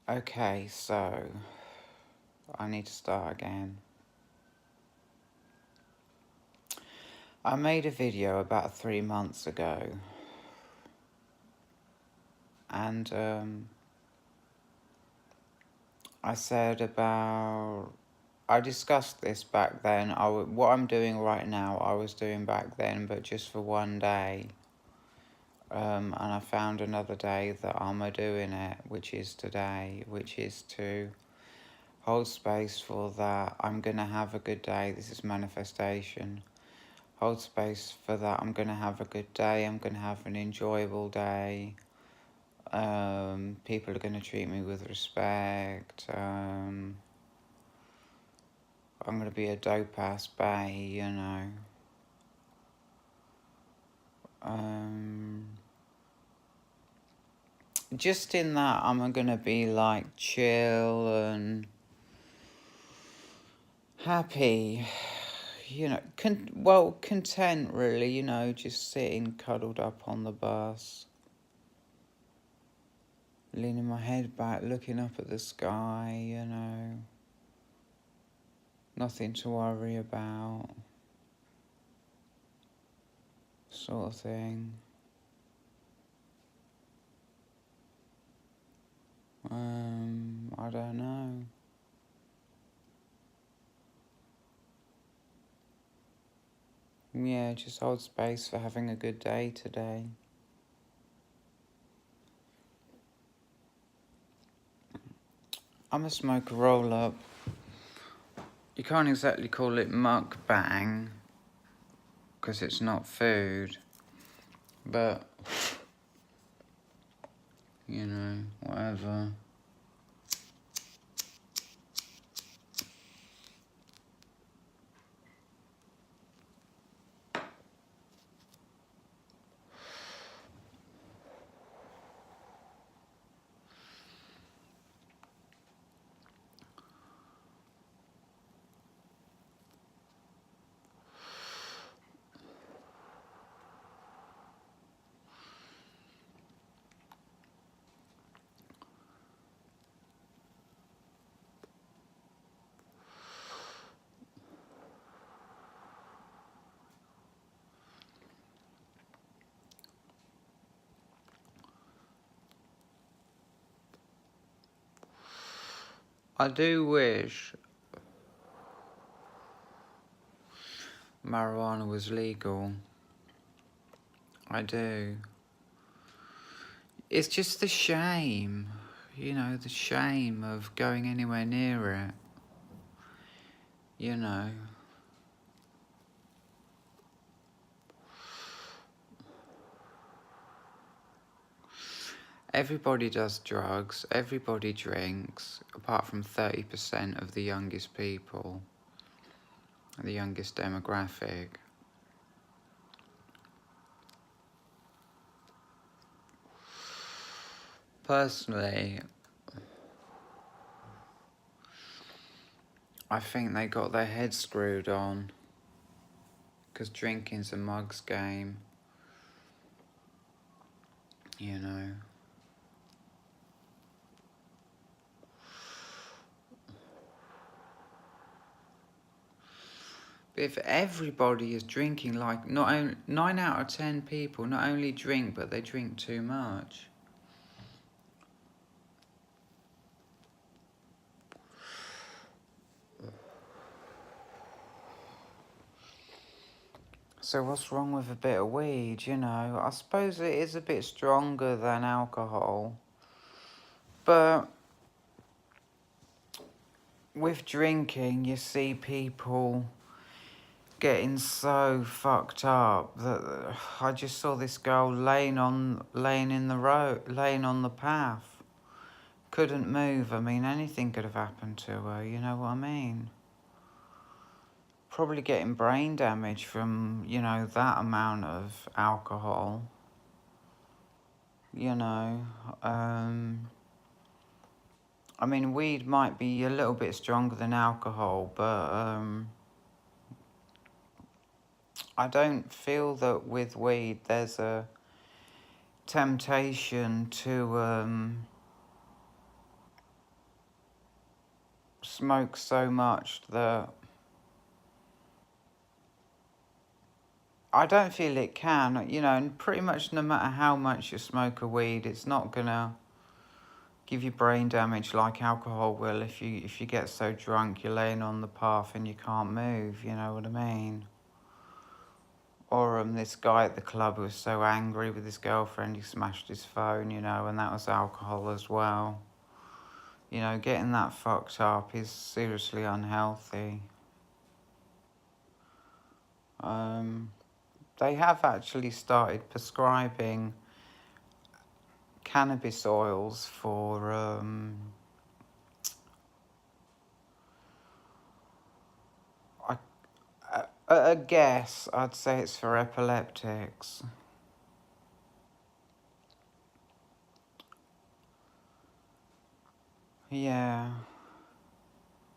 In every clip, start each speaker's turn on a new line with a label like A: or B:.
A: Okay, so I need to start again. I made a video about 3 months ago, and I said about, I discussed this back then. What I'm doing right now, I was doing back then, but just for one day. And I found another day that I'm doing it, which is today, which is to hold space for that. I'm going to have a good day. This is manifestation. Hold space for that. I'm going to have a good day. I'm going to have an enjoyable day. People are going to treat me with respect. I'm going to be a dope-ass bae, you know. Just in that, I'm going to be like chill and happy, you know, content really, you know, just sitting cuddled up on the bus, leaning my head back, looking up at the sky, you know, nothing to worry about, sort of thing. I don't know. Yeah, just hold space for having a good day today. I'm gonna smoke a roll up. You can't exactly call it mukbang, because it's not food, but, you know, whatever. I do wish marijuana was legal. I do. It's just the shame, you know, the shame of going anywhere near it, you know. Everybody does drugs, everybody drinks, apart from 30% of the youngest people, the youngest demographic. Personally, I think they got their heads screwed on, because drinking's a mug's game, you know. But if everybody is drinking, like, not only 9 out of 10 people not only drink, but they drink too much. So what's wrong with a bit of weed, you know? I suppose it is a bit stronger than alcohol. But with drinking, you see people getting so fucked up that I just saw this girl laying on the path. Couldn't move. I mean, anything could have happened to her, you know what I mean? Probably getting brain damage from, you know, that amount of alcohol. You know, I mean, weed might be a little bit stronger than alcohol, but I don't feel that with weed there's a temptation to smoke so much that I don't feel it can, you know, and pretty much no matter how much you smoke a weed, it's not gonna give you brain damage like alcohol will if you get so drunk you're laying on the path and you can't move, you know what I mean? Or this guy at the club was so angry with his girlfriend he smashed his phone, you know, and that was alcohol as well. You know, getting that fucked up is seriously unhealthy. They have actually started prescribing cannabis oils for a guess, I'd say it's for epileptics. Yeah,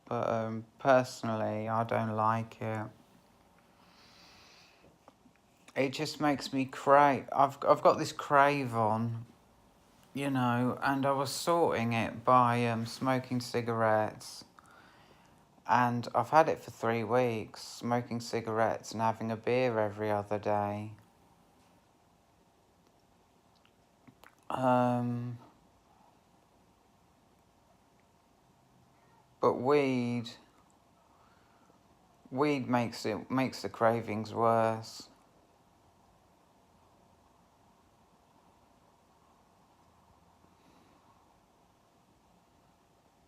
A: but personally, I don't like it. It just makes me crave. I've got this crave on, you know, and I was sorting it by smoking cigarettes. And I've had it for 3 weeks, smoking cigarettes and having a beer every other day. But weed makes the cravings worse.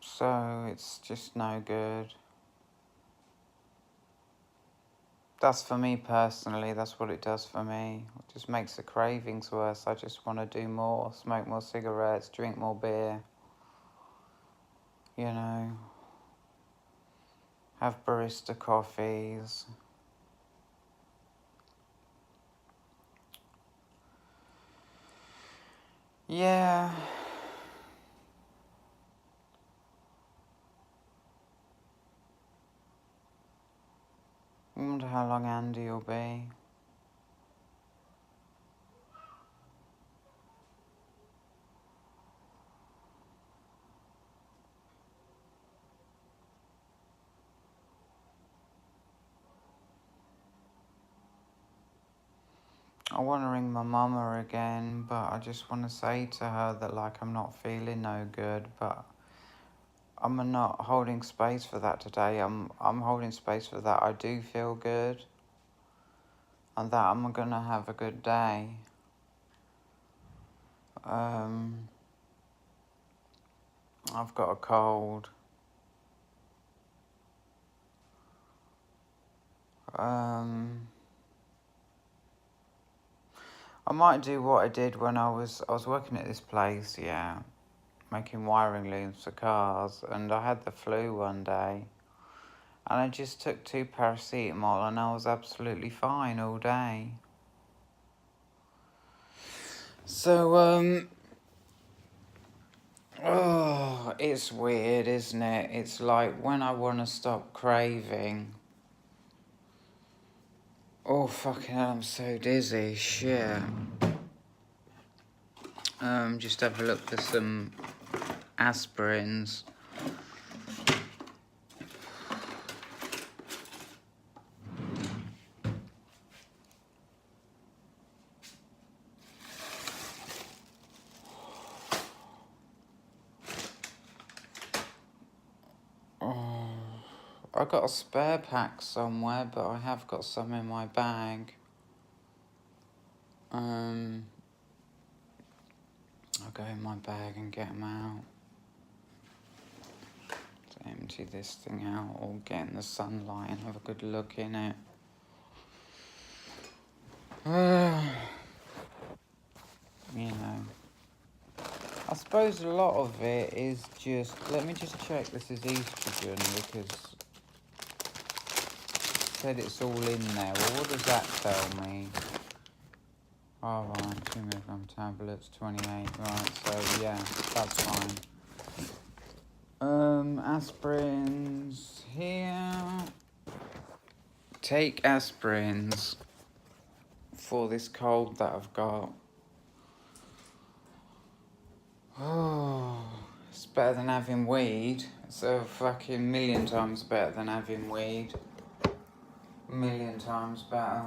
A: So it's just no good. That's for me personally, that's what it does for me. It just makes the cravings worse. I just want to do more, smoke more cigarettes, drink more beer. You know, have barista coffees. Yeah. I wonder how long Andy will be. I want to ring my mama again, but I just want to say to her that, like, I'm not feeling no good, but I'm not holding space for that today. I'm holding space for that I do feel good, and that I'm gonna have a good day. I've got a cold. I might do what I did when I was working at this place, yeah, making wiring looms for cars, and I had the flu one day, and I just took 2 paracetamol and I was absolutely fine all day. So, oh, it's weird, isn't it? It's like when I want to stop craving. Oh, fucking hell, I'm so dizzy, shit. Just have a look for some aspirins. Oh, I got a spare pack somewhere, but I have got some in my bag. I'll go in my bag and get them out. To empty this thing out or get in the sunlight and have a good look in it. You know, I suppose a lot of it is just, let me just check this is estrogen because it said it's all in there. Well, what does that tell me? Oh, right, 2 milligram tablets, 28, right, so yeah, that's fine. Aspirins here. Take aspirins for this cold that I've got. Oh, it's better than having weed. It's a fucking million times better than having weed. A million times better.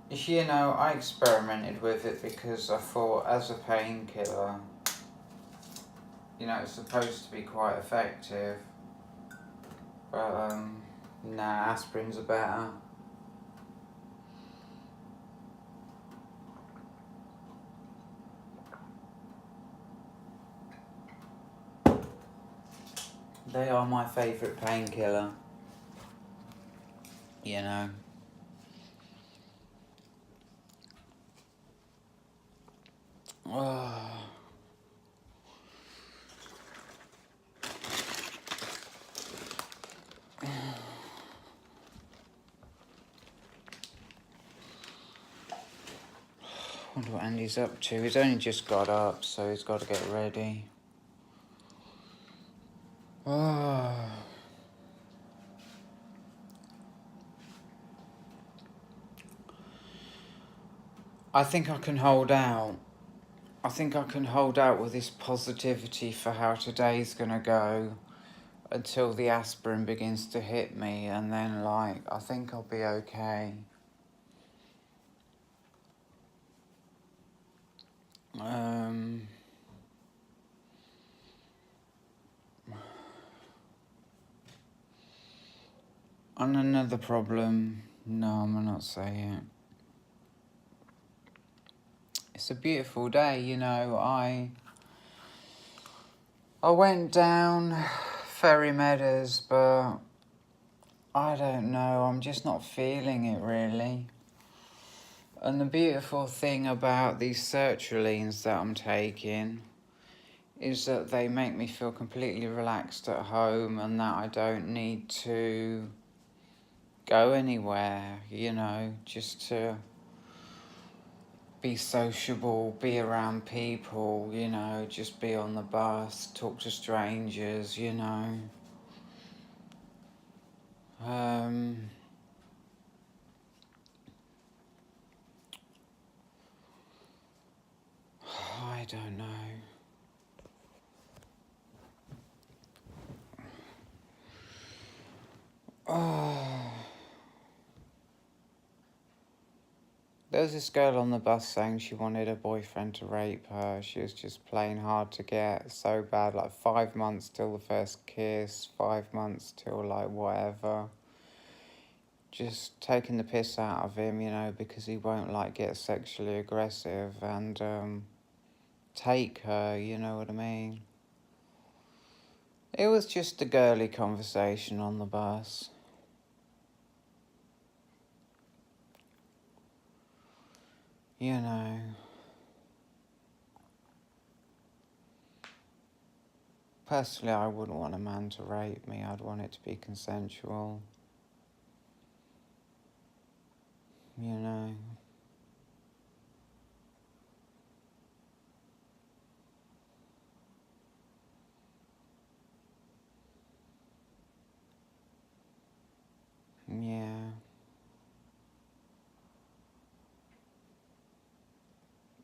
A: You know, I experimented with it because I thought as a painkiller, you know, it's supposed to be quite effective. But, nah, aspirins are better. They are my favourite painkiller. You know. Oh. I wonder what Andy's up to. He's only just got up, so he's got to get ready. Oh. I think I can hold out. I think I can hold out with this positivity for how today's gonna go until the aspirin begins to hit me, and then, like, I think I'll be okay. And another problem, no, I'm not saying it. It's a beautiful day, you know. I went down Ferry Meadows, but I don't know, I'm just not feeling it really. And the beautiful thing about these sertralines that I'm taking is that they make me feel completely relaxed at home and that I don't need to go anywhere, you know, just to be sociable, be around people, you know, just be on the bus, talk to strangers, you know. I don't know. Oh. There was this girl on the bus saying she wanted her boyfriend to rape her. She was just playing hard to get, so bad, like 5 months till the first kiss, 5 months till like whatever. Just taking the piss out of him, you know, because he won't like get sexually aggressive and take her, you know what I mean? It was just a girly conversation on the bus. You know. Personally, I wouldn't want a man to rape me. I'd want it to be consensual. You know. Yeah.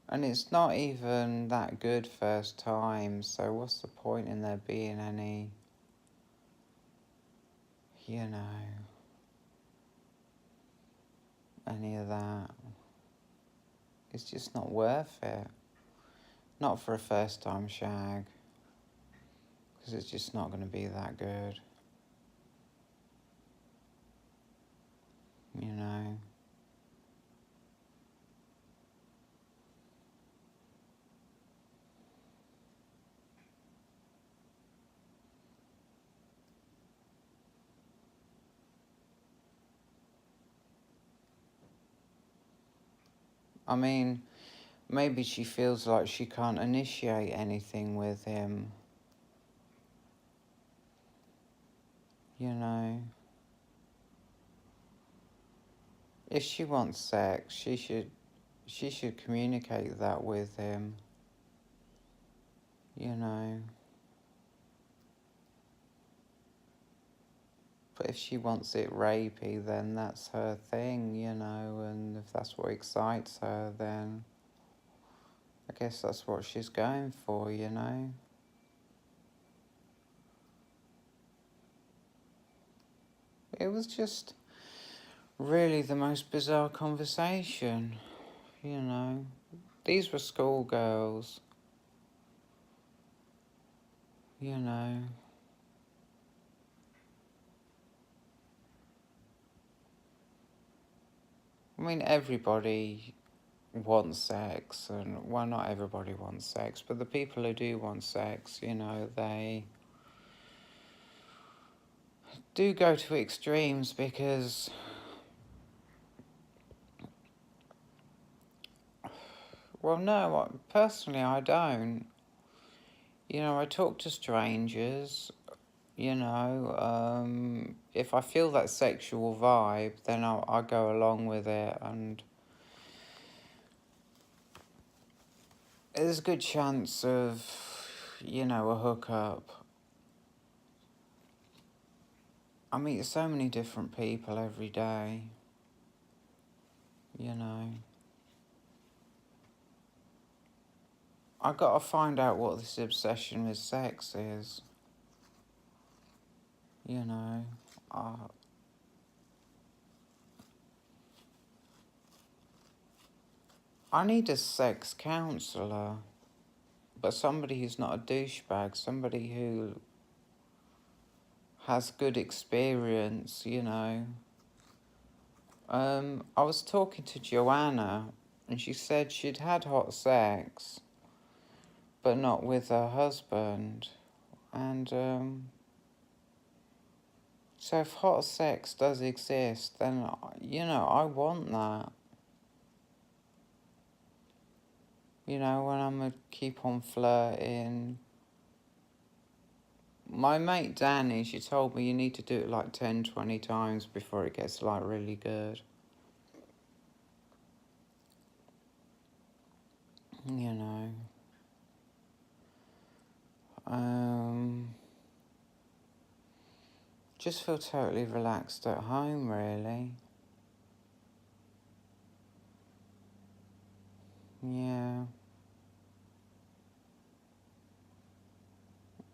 A: And it's not even that good first time, so what's the point in there being any, you know, any of that? It's just not worth it. Not for a first time shag. Because it's just not going to be that good. You know. I mean, maybe she feels like she can't initiate anything with him. You know. If she wants sex, she should communicate that with him. You know. But if she wants it rapey, then that's her thing, you know, and if that's what excites her, then I guess that's what she's going for, you know. It was just really the most bizarre conversation, you know. These were schoolgirls, you know. I mean, everybody wants sex, and well, not everybody wants sex, but the people who do want sex, you know, they do go to extremes because, well, no, personally, I don't. You know, I talk to strangers, you know, if I feel that sexual vibe, then I go along with it, and there's a good chance of, you know, a hookup. I meet so many different people every day, you know. I gotta find out what this obsession with sex is, you know. I need a sex counsellor, but somebody who's not a douchebag, somebody who has good experience, you know. I was talking to Joanna, and she said she'd had hot sex, but not with her husband. And, so if hot sex does exist, then, you know, I want that. You know, when I'm gonna keep on flirting. My mate Danny, she told me you need to do it like 10, 20 times before it gets like really good. You know. Just feel totally relaxed at home, really. Yeah.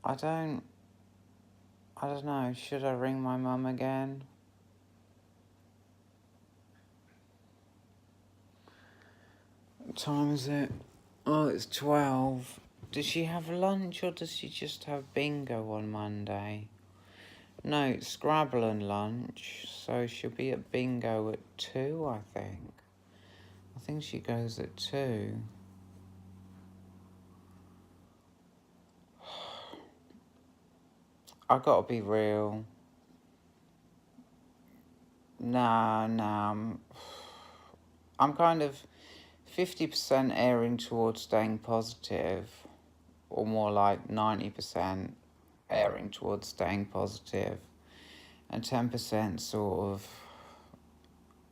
A: I don't know, should I ring my mum again? What time is it? Oh, it's 12. Does she have lunch or does she just have bingo on Monday? No, it's Scrabble and lunch, so she'll be at bingo at 2, I think. I think she goes at 2. I gotta be real. Nah, I'm kind of 50% erring towards staying positive, or more like 90% erring towards staying positive, and 10% sort of,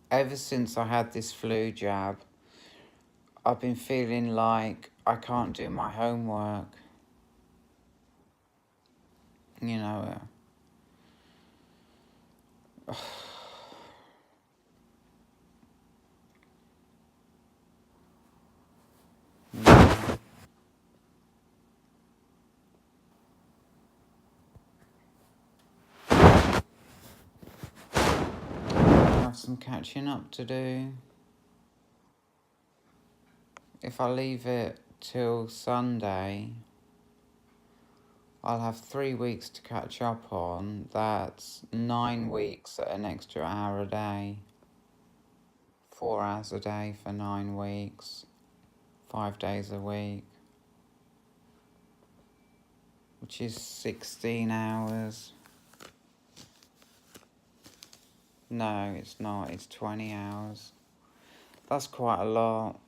A: ever since I had this flu jab, I've been feeling like I can't do my homework. You know, I have some catching up to do. If I leave it till Sunday, I'll have 3 weeks to catch up on. That's 9 weeks at an extra hour a day. 4 hours a day for 9 weeks. 5 days a week. Which is 16 hours. No, it's not. It's 20 hours. That's quite a lot.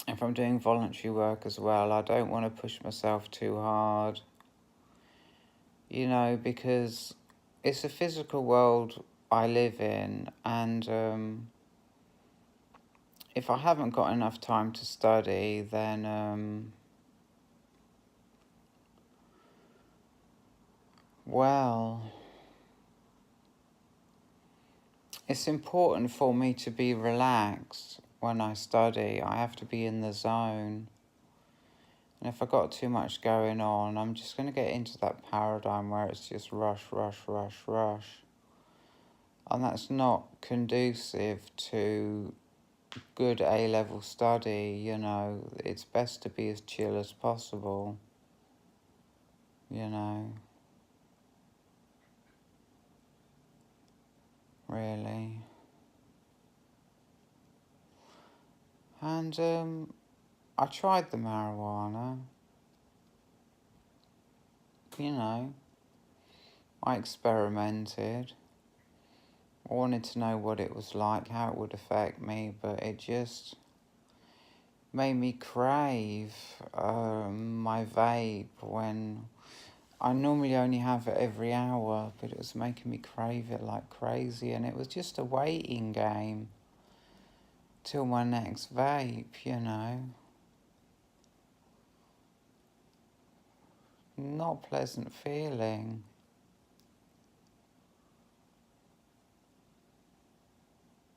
A: If I'm doing voluntary work as well, I don't want to push myself too hard. You know, because it's a physical world I live in, and if I haven't got enough time to study, then, well, It's important for me to be relaxed when I study. I have to be in the zone. And if I got too much going on, I'm just going to get into that paradigm where it's just rush, rush, rush, rush. And that's not conducive to good A-level study, you know. It's best to be as chill as possible, you know. Really. And I tried the marijuana, you know. I experimented. I wanted to know what it was like, how it would affect me, but it just made me crave my vape when I normally only have it every hour, but it was making me crave it like crazy, and it was just a waiting game till my next vape, you know. Not a pleasant feeling.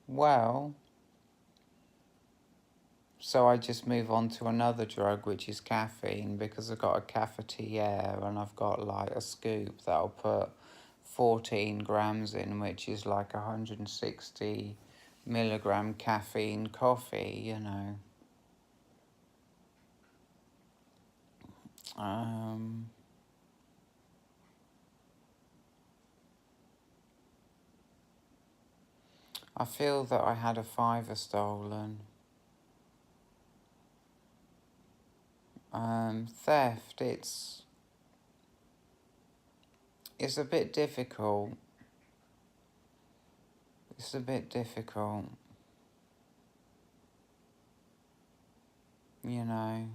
A: Well, so I just move on to another drug, which is caffeine, because I've got a cafetiere and I've got like a scoop that I'll put 14 grams in, which is like 160 milligram caffeine coffee, you know. I feel that I had a fiver stolen. Theft, it's a bit difficult. It's a bit difficult, you know.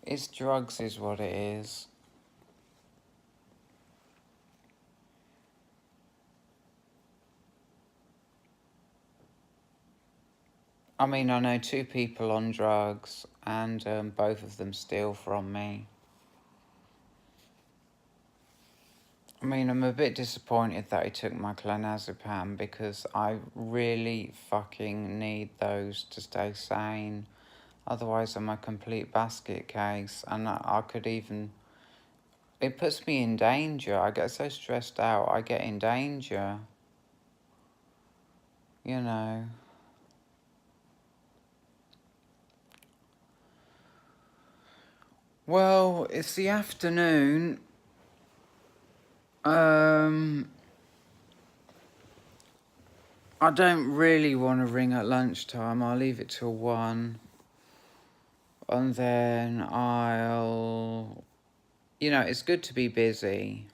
A: It's drugs is what it is. I mean, I know two people on drugs and both of them steal from me. I mean, I'm a bit disappointed that he took my clonazepam because I really fucking need those to stay sane. Otherwise, I'm a complete basket case, and I could even... It puts me in danger. I get so stressed out, I get in danger. You know. Well, it's the afternoon. I don't really want to ring at lunchtime. I'll leave it till 1. And then I'll... You know, it's good to be busy.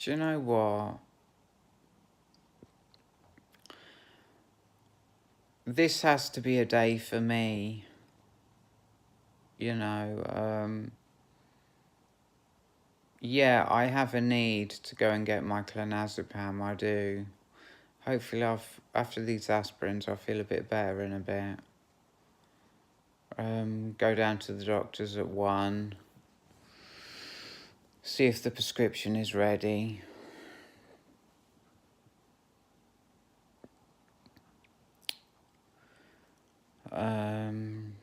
A: Do you know what? This has to be a day for me. You know, yeah, I have a need to go and get my clonazepam, I do. Hopefully after these aspirins I'll feel a bit better in a bit. Go down to the doctor's at 1. See if the prescription is ready.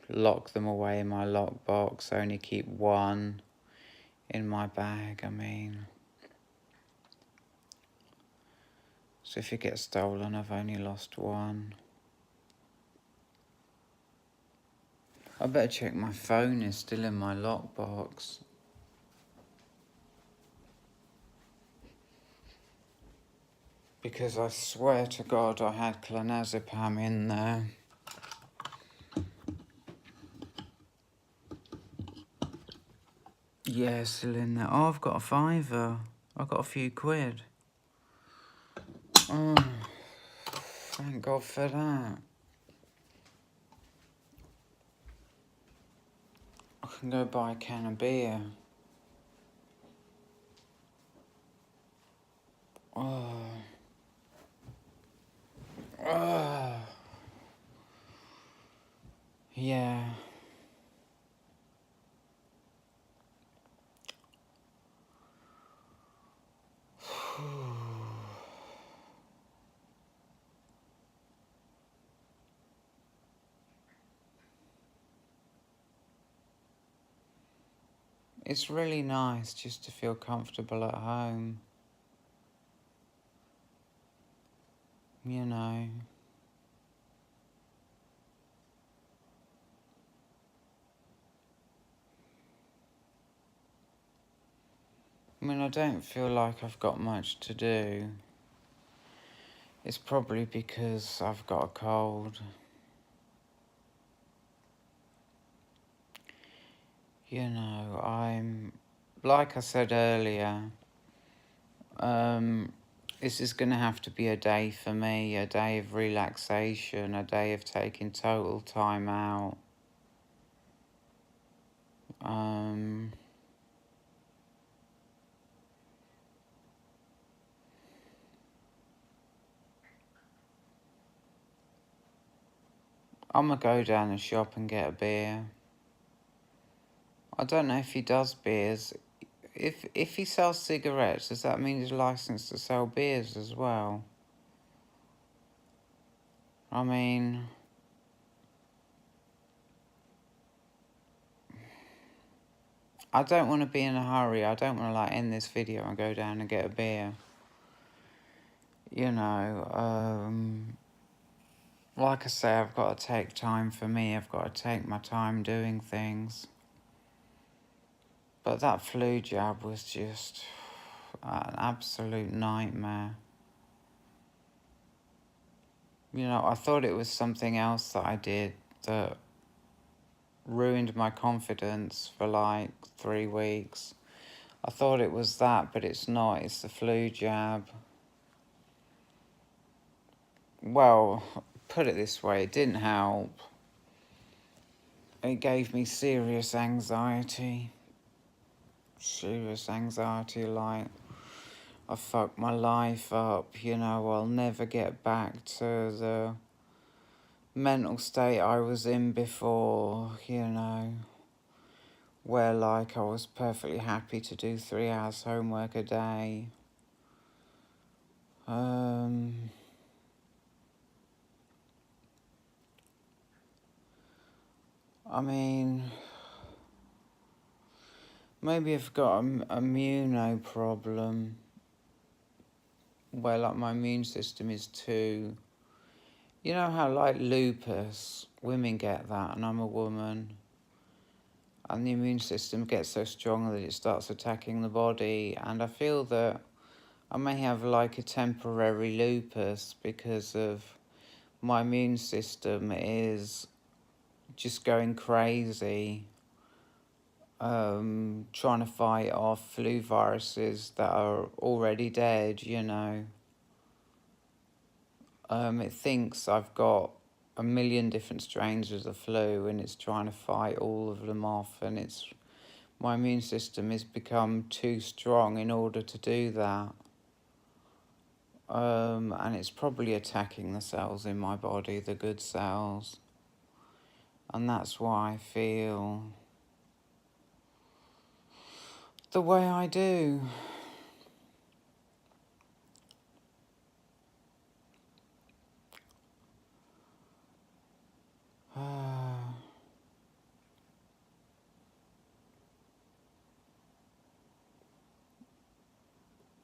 A: Lock them away in my lockbox. Only keep 1 in my bag, I mean. So if it gets stolen, I've only lost 1. I better check my phone is still in my lockbox. Because I swear to God I had clonazepam in there. Yeah, still in there. Oh, I've got a fiver. I've got a few quid. Oh, thank God for that. I can go buy a can of beer. Oh. Yeah. It's really nice just to feel comfortable at home. You know. I mean, I don't feel like I've got much to do. It's probably because I've got a cold. You know, like I said earlier, this is going to have to be a day for me, a day of relaxation, a day of taking total time out. Um, I'm going to go down the shop and get a beer. I don't know if he does beers. If he sells cigarettes, does that mean he's licensed to sell beers as well? I mean, I don't want to be in a hurry. I don't want to like end this video and go down and get a beer. You know, like I say, I've got to take time for me. I've got to take my time doing things. But that flu jab was just an absolute nightmare. You know, I thought it was something else that I did that ruined my confidence for like 3 weeks. I thought it was that, but it's not. It's the flu jab. Well, put it this way, it didn't help. It gave me serious anxiety. Serious anxiety, like, I fucked my life up, you know, I'll never get back to the mental state I was in before, you know, where, like, I was perfectly happy to do 3 hours homework a day. I mean, maybe I've got an immuno problem, where, like, my immune system is too... You know how, like, lupus, women get that, and I'm a woman, and the immune system gets so strong that it starts attacking the body, and I feel that I may have, like, a temporary lupus because of my immune system is just going crazy, trying to fight off flu viruses that are already dead, you know. It thinks I've got a million different strains of the flu and it's trying to fight all of them off, and my immune system has become too strong in order to do that. And it's probably attacking the cells in my body, the good cells. And that's why I feel the way I do.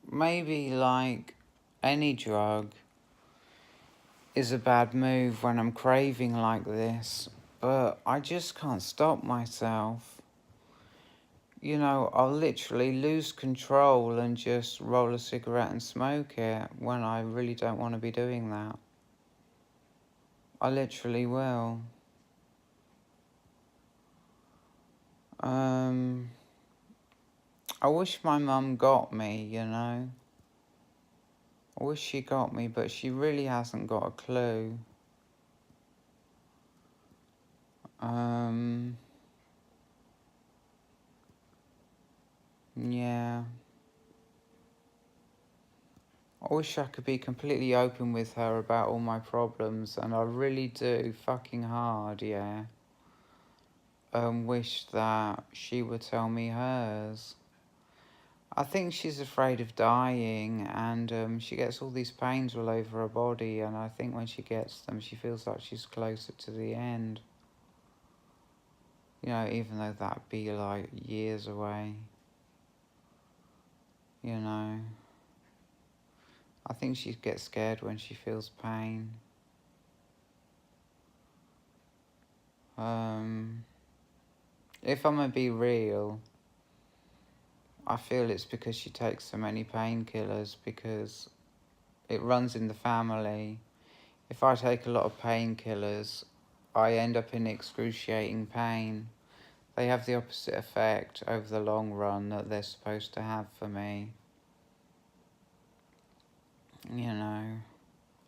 A: Maybe, like, any drug is a bad move when I'm craving like this, but I just can't stop myself. You know, I'll literally lose control and just roll a cigarette and smoke it when I really don't want to be doing that. I literally will. I wish my mum got me, you know. I wish she got me, but she really hasn't got a clue. Yeah. I wish I could be completely open with her about all my problems, and I really do fucking hard, yeah. Wish that she would tell me hers. I think she's afraid of dying, and she gets all these pains all over her body, and I think when she gets them, she feels like she's closer to the end. You know, even though that'd be like years away. You know. I think she gets scared when she feels pain. If I'm gonna be real, I feel it's because she takes so many painkillers, because it runs in the family. If I take a lot of painkillers, I end up in excruciating pain. They have the opposite effect over the long run that they're supposed to have for me. You know.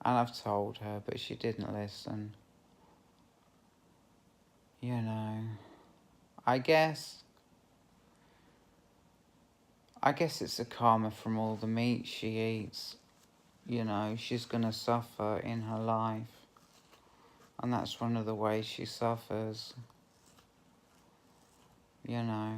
A: And I've told her, but she didn't listen. You know. I guess it's a karma from all the meat she eats. You know, she's gonna suffer in her life. And that's one of the ways she suffers. You know.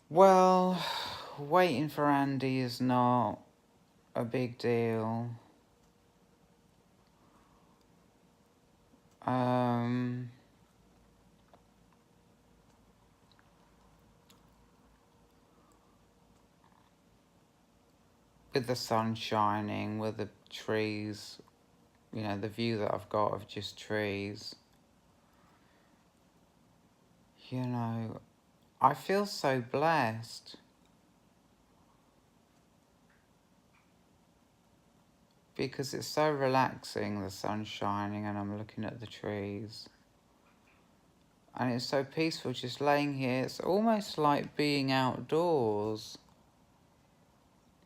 A: Well, waiting for Andy is not a big deal. With the sun shining, with the trees, you know, the view that I've got of just trees, you know, I feel so blessed. Because it's so relaxing, the sun shining, and I'm looking at the trees. And it's so peaceful just laying here. It's almost like being outdoors.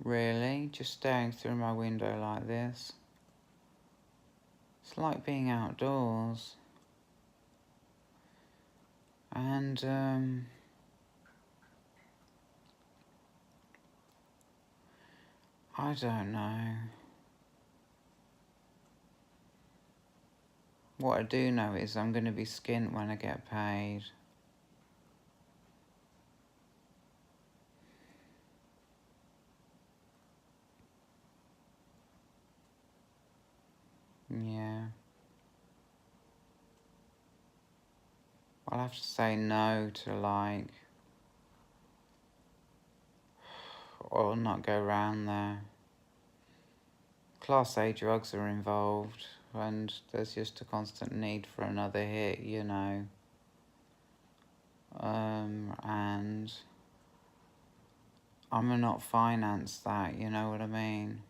A: Really, just staring through my window like this. It's like being outdoors. And, I don't know. What I do know is I'm going to be skint when I get paid. Yeah. I'll have to say no to, like, or not go round there. Class A drugs are involved, and there's just a constant need for another hit, you know. And I'm gonna not finance that, you know what I mean?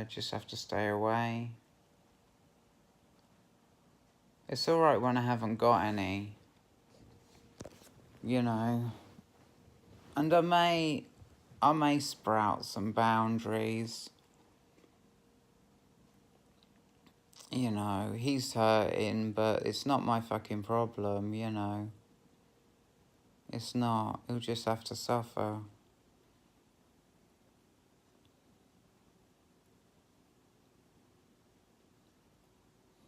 A: Just have to stay away. It's alright when I haven't got any, you know. And I may sprout some boundaries. You know, he's hurting, but it's not my fucking problem, you know. It's not. He'll just have to suffer.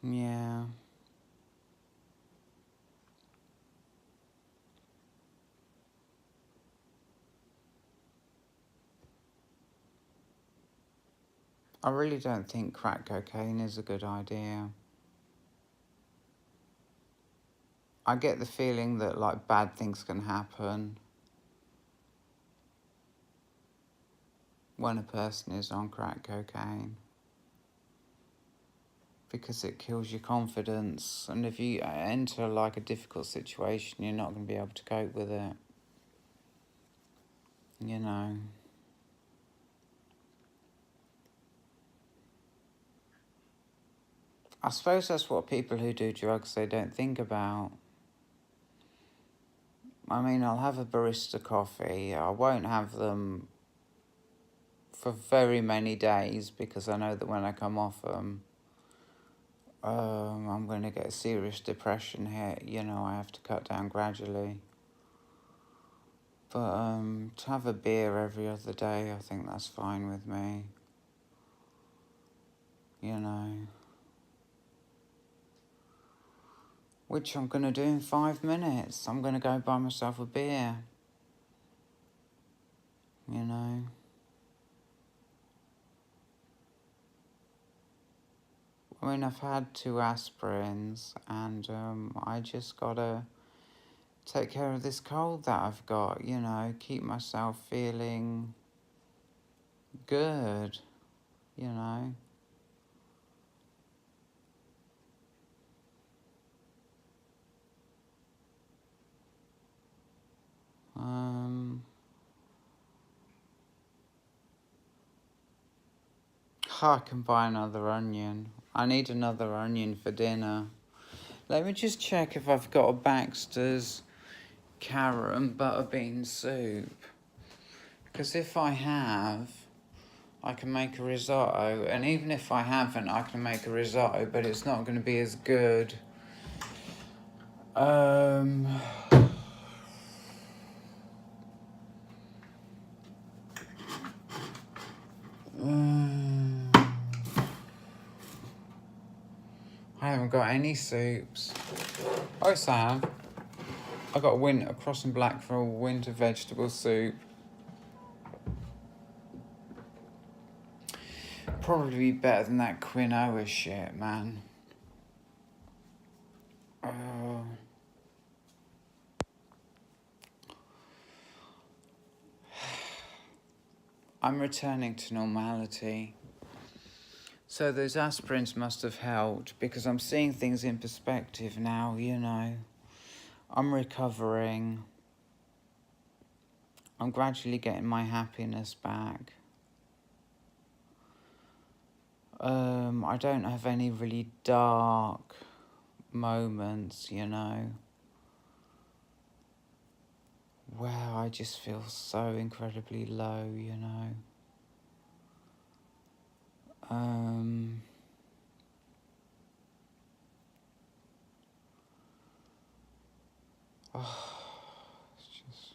A: Yeah. I really don't think crack cocaine is a good idea. I get the feeling that, like, bad things can happen when a person is on crack cocaine. Because it kills your confidence. And if you enter, like, a difficult situation, you're not going to be able to cope with it. You know. I suppose that's what people who do drugs, they don't think about. I mean, I'll have a barista coffee. I won't have them for very many days, because I know that when I come off them, I'm going to get a serious depression hit. You know, I have to cut down gradually. But to have a beer every other day, I think that's fine with me. You know. Which I'm going to do in 5 minutes. I'm going to go buy myself a beer. You know. I mean, I've had 2 aspirins, and I just got to take care of this cold that I've got, you know, keep myself feeling good, you know. I can buy another onion. I need another onion for dinner. Let me just check if I've got a Baxter's carrot and butter bean soup. Because if I have, I can make a risotto. And even if I haven't, I can make a risotto, but it's not going to be as good. I haven't got any soups. Oh, Sam, I got a Cross and Black for a winter vegetable soup. Probably be better than that quinoa shit, man. I'm returning to normality. So those aspirins must have helped, because I'm seeing things in perspective now, you know. I'm recovering. I'm gradually getting my happiness back. I don't have any really dark moments, you know, where I just feel so incredibly low, you know. It's just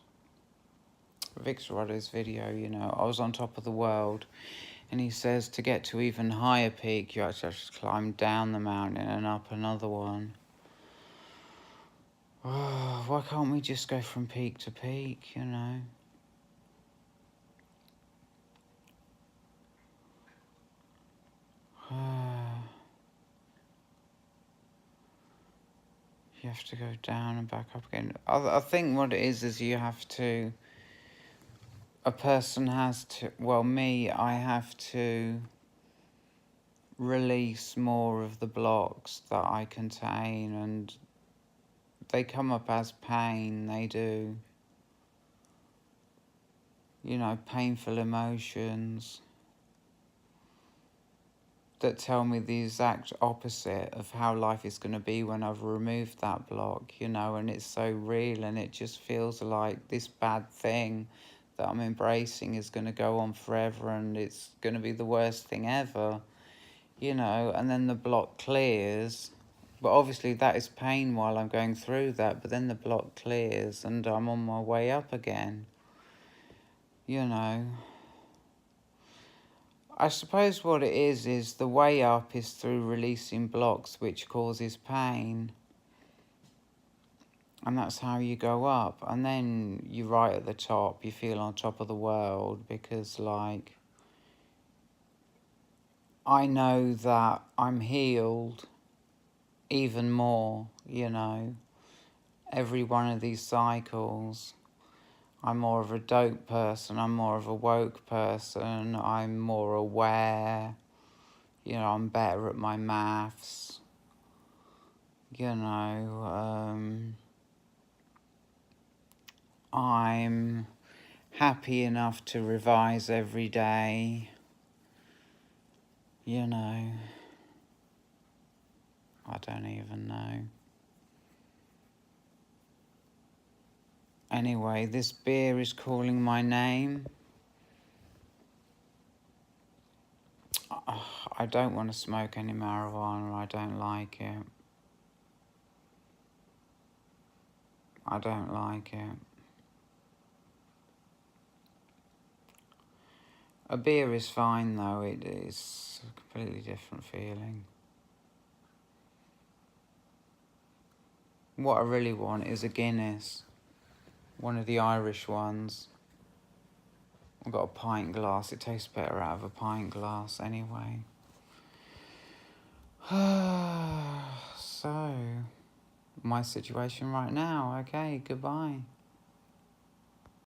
A: Victor Roddo's video, you know, I was on top of the world, and he says to get to even higher peak, you actually have to climb down the mountain and up another one. Why can't we just go from peak to peak, you know? You have to go down and back up again. I think what it is you have to... A person has to... Well, me, I have to release more of the blocks that I contain, and they come up as pain, they do. You know, painful emotions that tell me the exact opposite of how life is going to be when I've removed that block, you know, and it's so real, and it just feels like this bad thing that I'm embracing is going to go on forever, and it's going to be the worst thing ever, you know, and then the block clears. But obviously that is pain while I'm going through that, but then the block clears and I'm on my way up again, you know. I suppose what it is the way up is through releasing blocks, which causes pain. And that's how you go up. And then you're right at the top, you feel on top of the world, because, like, I know that I'm healed even more, you know, every one of these cycles. I'm more of a dope person, I'm more of a woke person, I'm more aware, you know, I'm better at my maths, you know, I'm happy enough to revise every day, you know, I don't even know. Anyway, this beer is calling my name. I don't want to smoke any marijuana. I don't like it. I don't like it. A beer is fine though. It is a completely different feeling. What I really want is a Guinness. One of the Irish ones. I've got a pint glass. It tastes better out of a pint glass anyway. So, my situation right now. Okay, goodbye.